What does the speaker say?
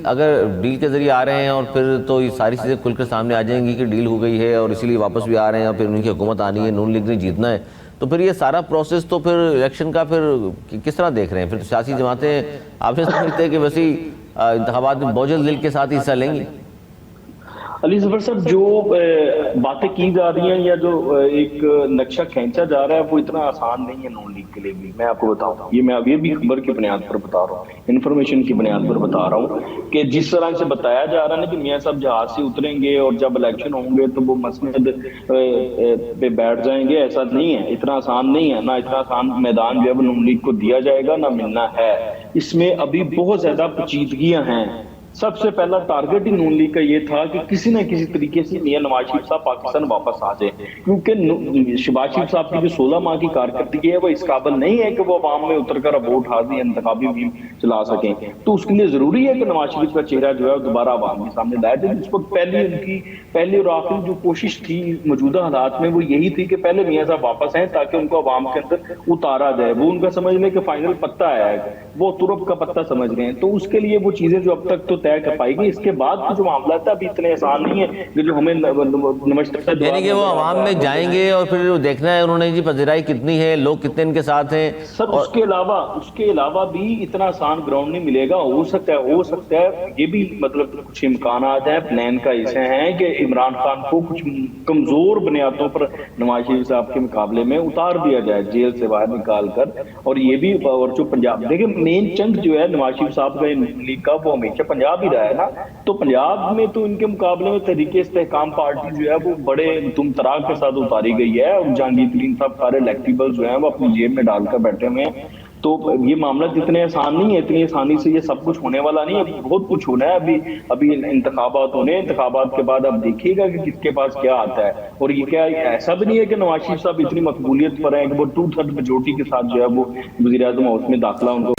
اگر ڈیل کے ذریعے آ رہے ہیں اور پھر تو یہ ساری چیزیں کھل کر سامنے آ جائیں گی کہ ڈیل ہو گئی ہے اور اسی لیے واپس بھی آ رہے ہیں اور پھر ان کی حکومت آنی ہے، نون لیگ نے جیتنا ہے، تو پھر یہ سارا پروسیس تو پھر الیکشن کا پھر کس طرح دیکھ رہے ہیں؟ پھر سیاسی جماعتیں آپ سے سمجھتے ہیں کہ ویسے انتخابات میں بوجھل دل کے ساتھ حصہ لیں گی؟ علی ظفر صاحب، جو باتیں کی جا رہی ہیں یا جو ایک نقشہ کھینچا جا رہا ہے وہ اتنا آسان نہیں ہے نون لیگ کے لیے بھی. میں آپ کو بتاؤں، یہ میں اب یہ بھی خبر کی بنیاد پر بتا رہا ہوں، انفارمیشن کی بنیاد پر بتا رہا ہوں کہ جس طرح سے بتایا جا رہا ہے نا کہ میاں صاحب جہاز سے اتریں گے اور جب الیکشن ہوں گے تو وہ مسند پہ بیٹھ جائیں گے، ایسا نہیں ہے، اتنا آسان نہیں ہے. نہ اتنا آسان میدان جو ہے وہ نون لیگ کو دیا جائے گا، نہ ملنا ہے. اس میں ابھی بہت زیادہ پیچیدگیاں ہیں. سب سے پہلا ٹارگٹ ہی نون لیگ کا یہ تھا کہ کسی نہ کسی طریقے سے میاں نواز شریف صاحب پاکستان واپس آ جائیں، کیونکہ شہباز شریف صاحب کی جو 16 ماہ کی کارکردگی ہے وہ اس قابل نہیں ہے کہ وہ عوام میں اتر کر ووٹ حاضری انتخابی مہم چلا سکیں. تو اس کے لیے ضروری ہے کہ نواز شریف کا چہرہ جو ہے وہ دوبارہ عوام کے سامنے لایا جائے. اس وقت پہلی اور آخری جو کوشش تھی موجودہ حالات میں وہ یہی تھی کہ پہلے میاں صاحب واپس آئیں تاکہ ان کو عوام کے اندر اتارا جائے. وہ ان کا سمجھ لیں کہ فائنل پتہ ہے، وہ ترب کا پتہ سمجھ رہے ہیں. تو اس کے لیے وہ چیزیں جو اب تک تو طے کر پائے گی. اس کے بعد کے جو معاملات ہیں ابھی اتنے آسان نہیں ہے کہ جو ہمیں یعنی کہ وہ عوام میں جائیں گے اور پھر دیکھنا ہے انہوں نے جی پذیرائی کتنی ہے، لوگ کتنے ان کے ساتھ ہیں. سر اس کے علاوہ بھی اتنا آسان گراؤنڈ نہیں ملے گا. ہو سکتا ہے یہ بھی مطلب کچھ امکانات ہیں، پلان کا حصہ ہیں کہ عمران خان کو کچھ کمزور بنیادوں پر نواز شریف صاحب کے مقابلے میں اتار دیا جائے جیل سے باہر نکال کر. اور یہ بھی اور جو پنجاب دیکھیں مین چنک جو ہے نواز شریف صاحب کا لیگ کا وہ ہمیشہ پنجاب ہی رہا ہے نا. تو پنجاب میں تو ان کے مقابلے میں تحریک استحکام پارٹی جو ہے وہ بڑے تم تراک کے ساتھ اتاری گئی ہے اور جہانگیر ترین صاحب سارے الیکٹیبل جو ہیں وہ اپنی جیب میں ڈال کر بیٹھے ہوئے ہیں. تو یہ معاملہ اتنے آسان نہیں ہے، اتنی آسانی سے یہ سب کچھ ہونے والا نہیں ہے. بہت کچھ ہونا ہے. ابھی انتخابات ہونے ہیں، انتخابات کے بعد اب دیکھیے گا کہ کس کے پاس کیا آتا ہے. اور یہ کیا ایسا بھی نہیں ہے کہ نواز شریف صاحب اتنی مقبولیت پر ہیں کہ وہ 2/3 میجورٹی کے ساتھ جو ہے وہ وزیر اعظم ہاؤس میں داخلہ ان کو